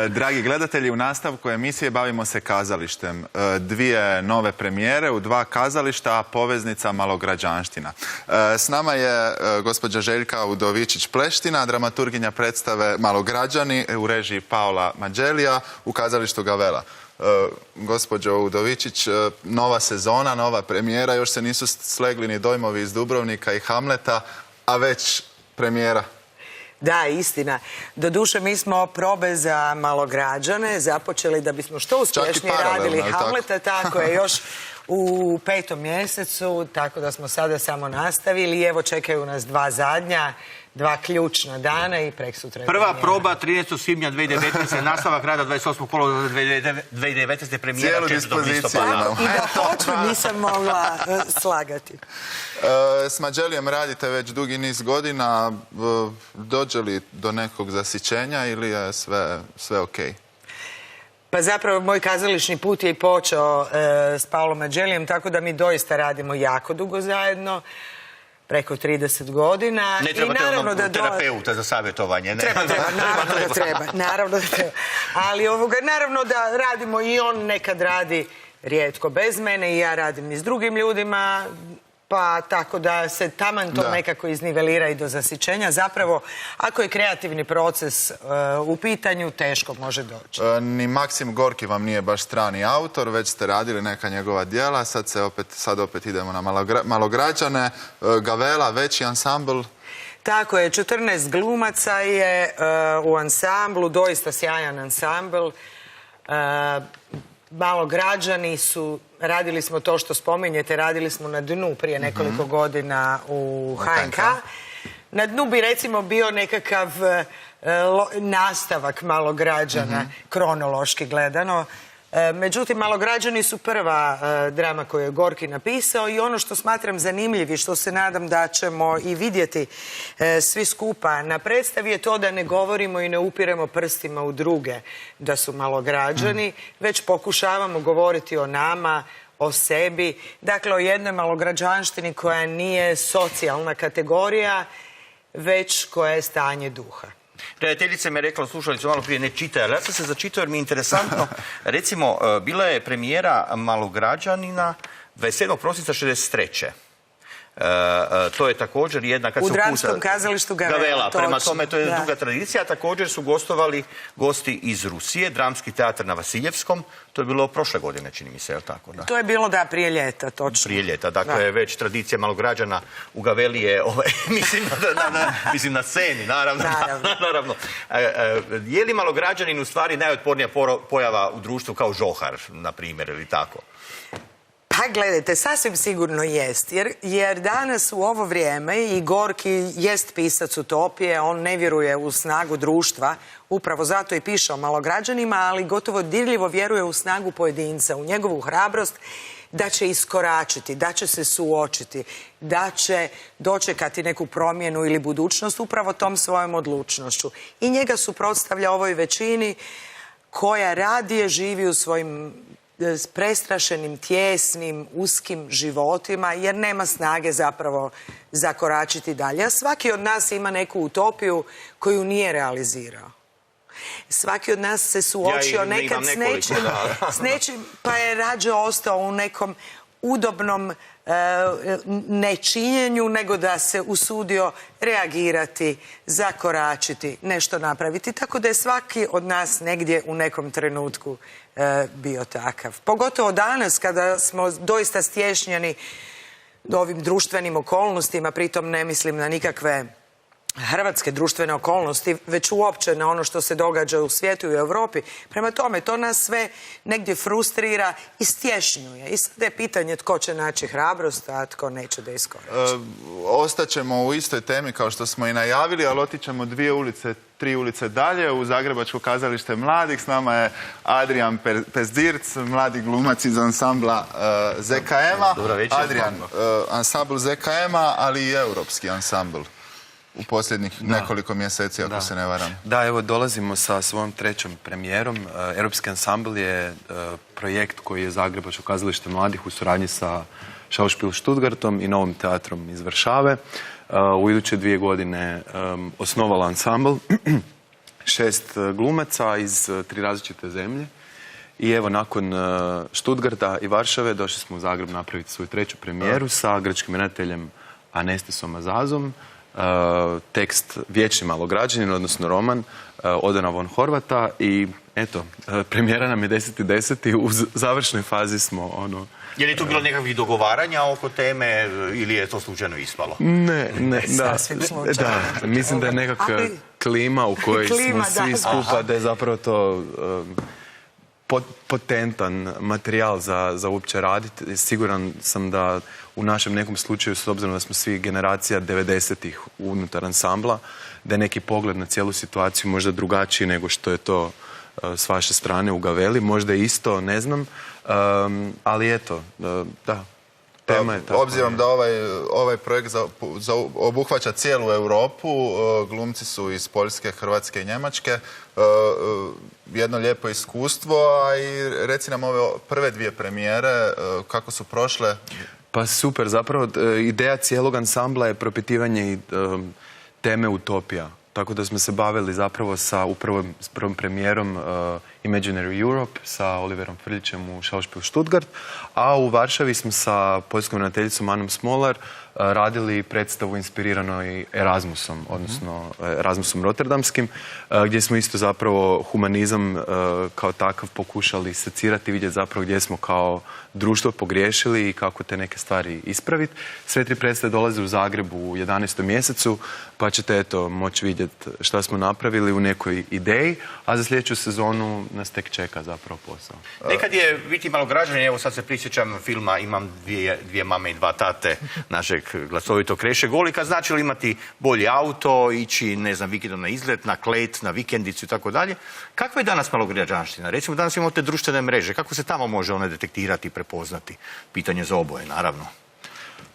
Dragi gledatelji, u nastavku emisije bavimo se kazalištem. Dvije nove premijere u dva kazališta, a poveznica malograđanština. S nama je gospođa Željka Udovičić-Pleština, dramaturginja predstave Malograđani u režiji Paola Mađelija u kazalištu Gavella. Gospođo Udovičić, nova sezona, nova premijera, još se nisu slegli ni dojmovi iz Dubrovnika i Hamleta, a već premijera. Da, istina. Doduše, mi smo probe za Malograđane započeli da bismo što uspješnije radili Hamleta, tako je, još u 5. mjesecu, tako da smo sada samo nastavili i evo čekaju nas dva zadnja, dva ključna dana i preksutra. Prva proba 13. svibnja 2019. nastavak rada 28. kolovoza 2019. premijera 4. listopada. I da hoću, nisam mogla slagati. S Mađelijem radite već dugi niz godina. Dođe li do nekog zasićenja ili je sve okej? Pa zapravo moj kazališni put je i počeo s Paolom Mađelijem, tako da mi doista radimo jako dugo zajedno. Preko 30 godina. Ne trebate onog terapeuta za savjetovanje, ne? Naravno da treba. Ali naravno da radimo i on nekad radi rijetko bez mene i ja radim i s drugim ljudima, pa tako da se taman to nekako iznivelira i do zasićenja. Zapravo, ako je kreativni proces u pitanju, teško može doći. Ni Maksim Gorki vam nije baš strani autor, već ste radili neka njegova djela, sad opet idemo na Malograđane. Gavella, veći ansambl. Tako je, 14 glumaca je u ansamblu, doista sjajan ansambl. Malograđani su, radili smo to što spominjete, radili smo na Dnu prije nekoliko godina u HNK. Na Dnu bi recimo bio nekakav nastavak Malograđana, kronološki gledano. Međutim, Malograđani su prva drama koju je Gorki napisao i ono što smatram zanimljiv i što se nadam da ćemo i vidjeti svi skupa na predstavi je to da ne govorimo i ne upiremo prstima u druge da su Malograđani, već pokušavamo govoriti o nama, o sebi, dakle o jednoj malograđanštini koja nije socijalna kategorija, već koja je stanje duha. Redateljica mi je rekla, slušali su malo prije, ne čitaj, ali ja sam se začitao jer mi je interesantno. Recimo, bila je premijera Malograđanina 27. prosinca 1963. To je također jedna... U dramskom kazalištu Gavella. Prema tome, to je duga tradicija. Također su gostovali gosti iz Rusije, Dramski teatr na Vasiljevskom. To je bilo prošle godine, čini mi se, je li tako? To je bilo, prije ljeta, točno. Prije ljeta, dakle, već tradicija Malograđana u Gavelli je, mislim, na sceni, naravno. Je li Malograđanin u stvari najotpornija pojava u društvu kao žohar, na primjer, ili tako? Pa gledajte, sasvim sigurno jest, jer danas u ovo vrijeme i Gorki jest pisac utopije, on ne vjeruje u snagu društva, upravo zato i piše o Malograđanima, ali gotovo dirljivo vjeruje u snagu pojedinca, u njegovu hrabrost da će iskoračiti, da će se suočiti, da će dočekati neku promjenu ili budućnost upravo tom svojom odlučnošću. I njega suprotstavlja ovoj većini koja radije živi u svojim prestrašenim, tijesnim, uskim životima, jer nema snage zapravo zakoračiti dalje. A svaki od nas ima neku utopiju koju nije realizirao. Svaki od nas se suočio nekad s nečim, pa je rađe ostao u nekom udobnom nečinjenju, nego da se usudio reagirati, zakoračiti, nešto napraviti. Tako da je svaki od nas negdje u nekom trenutku bio takav. Pogotovo danas kada smo doista stješnjeni ovim društvenim okolnostima, pritom ne mislim na nikakve hrvatske društvene okolnosti, već uopće na ono što se događa u svijetu i u Europi. Prema tome, to nas sve negdje frustrira i stješnjuje. I sad je pitanje tko će naći hrabrost, a tko neće da iskorači. Ostaćemo u istoj temi kao što smo i najavili, ali otićemo 3 ulice dalje u Zagrebačko kazalište mladih. S nama je Adrian Pezdirc, mladi glumac iz ansambla ZKM-a. Adrian, ansambl ZKM-a, ali i europski ansambl u posljednjih nekoliko mjeseci, ako se ne varam. Da, evo dolazimo sa svojom 3. premijerom. Europski ansambl je projekt koji je Zagrebačko kazalište mladih u suradnji sa Schauspiel Stuttgartom i Novim teatrom iz Varšave u iduće 2 godine osnovala ansambl 6 glumaca iz 3 različite zemlje. I evo, nakon Stuttgarta i Varšave došli smo u Zagreb napraviti svoju 3. premijeru sa grčkim redateljem Anestisom Azazom. Tekst Vječni malograđanin, odnosno roman Odana von Horvata. I eto, premijera nam je 10.10. U završnoj fazi smo Je li tu bilo nekakvih dogovaranja oko teme ili je to slučajno ispalo? Ne, da. Sasvim slučajno. Da, mislim da je nekakva klima u kojoj smo svi skupa, da je zapravo to potentan materijal za uopće raditi. Siguran sam da u našem nekom slučaju, s obzirom da smo svi generacija 90-ih unutar ansambla, da je neki pogled na cijelu situaciju možda drugačiji nego što je to s vaše strane u Gavelli. Možda je isto, ne znam, ali eto, da. Tema je tako. Obzirom da ovaj projekt obuhvaća cijelu Europu, glumci su iz Poljske, Hrvatske i Njemačke, jedno lijepo iskustvo, a i reci nam ove prve 2 premijere, kako su prošle? Pa super, zapravo ideja cijelog ansambla je propitivanje teme utopija. Tako da smo se bavili zapravo sa prvom premijerom Imaginary Europe sa Oliverom Frljićem u Schauspiel Stuttgart, a u Varšavi smo sa poljskom redateljicom Anom Smolar radili predstavu inspiriranoj Erasmusom, odnosno Erasmusom Rotterdamskim, gdje smo isto zapravo humanizam kao takav pokušali secirati, vidjeti zapravo gdje smo kao društvo pogriješili i kako te neke stvari ispraviti. Sve 3 predstave dolaze u Zagrebu u 11. mjesecu, pa ćete eto moći vidjeti šta smo napravili u nekoj ideji, a za sljedeću sezonu nas tek čeka zapravo posao. Nekad je biti malograđanin, evo sad se prisjećam filma Imam dvije mame i 2 tate našeg glasovitog Kreše Golika, znači li imati bolji auto, ići, ne znam, vikendom na izlet, na klet, na vikendicu i tako dalje. Kakva je danas malograđanština? Recimo, danas imamo te društvene mreže. Kako se tamo može one detektirati i prepoznati? Pitanje za oboje, naravno.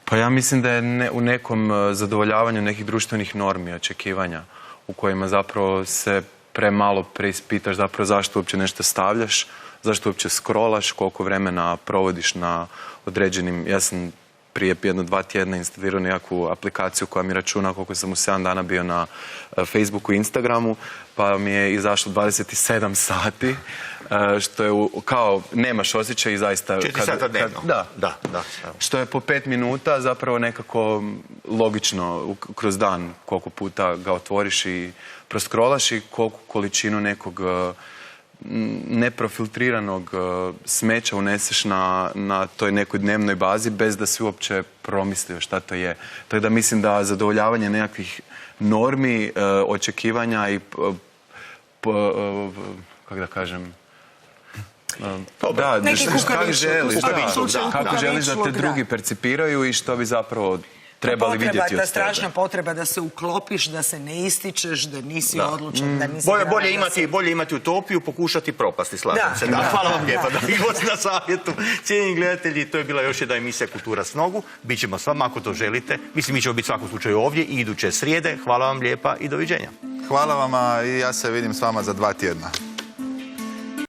Pa ja mislim da je u nekom zadovoljavanju nekih društvenih normi, očekivanja, u kojima zapravo se premalo preispitaš zapravo zašto uopće nešto stavljaš, zašto uopće scrollaš, koliko vremena provodiš na određenim. Ja sam prije 1-2 tjedna instalirao nekakvu aplikaciju koja mi računa koliko sam u 7 dana bio na Facebooku i Instagramu, pa mi je izašlo 27 sati, što je kao nemaš osjećaj i zaista... 4 sata dnevno. Da. Što je po 5 minuta zapravo nekako logično kroz dan koliko puta ga otvoriš i proskrolaš i koliko količinu nekog neprofiltriranog smeća uneseš na toj nekoj dnevnoj bazi bez da si uopće promislio šta to je. Tako da mislim da zadovoljavanje nekakvih normi, očekivanja i kako da kažem, kako želiš da te drugi percipiraju i što bi zapravo trebali vidjeti od tebe. Strašna potreba da se uklopiš, da se ne ističeš, da nisi odlučan, da nisi... Bolje imati utopiju, pokušati propasti, slažem se. Hvala vam lijepa da vi gosti na savjetu. Cijenjeni gledatelji, to je bila još jedna emisija Kultura s nogu. Bićemo s vama ako to želite. Mislim, mi ćemo biti svakom slučaju ovdje i iduće srijede. Hvala vam lijepa i doviđenja. Hvala vama i ja se vidim s vama za 2 tjedna.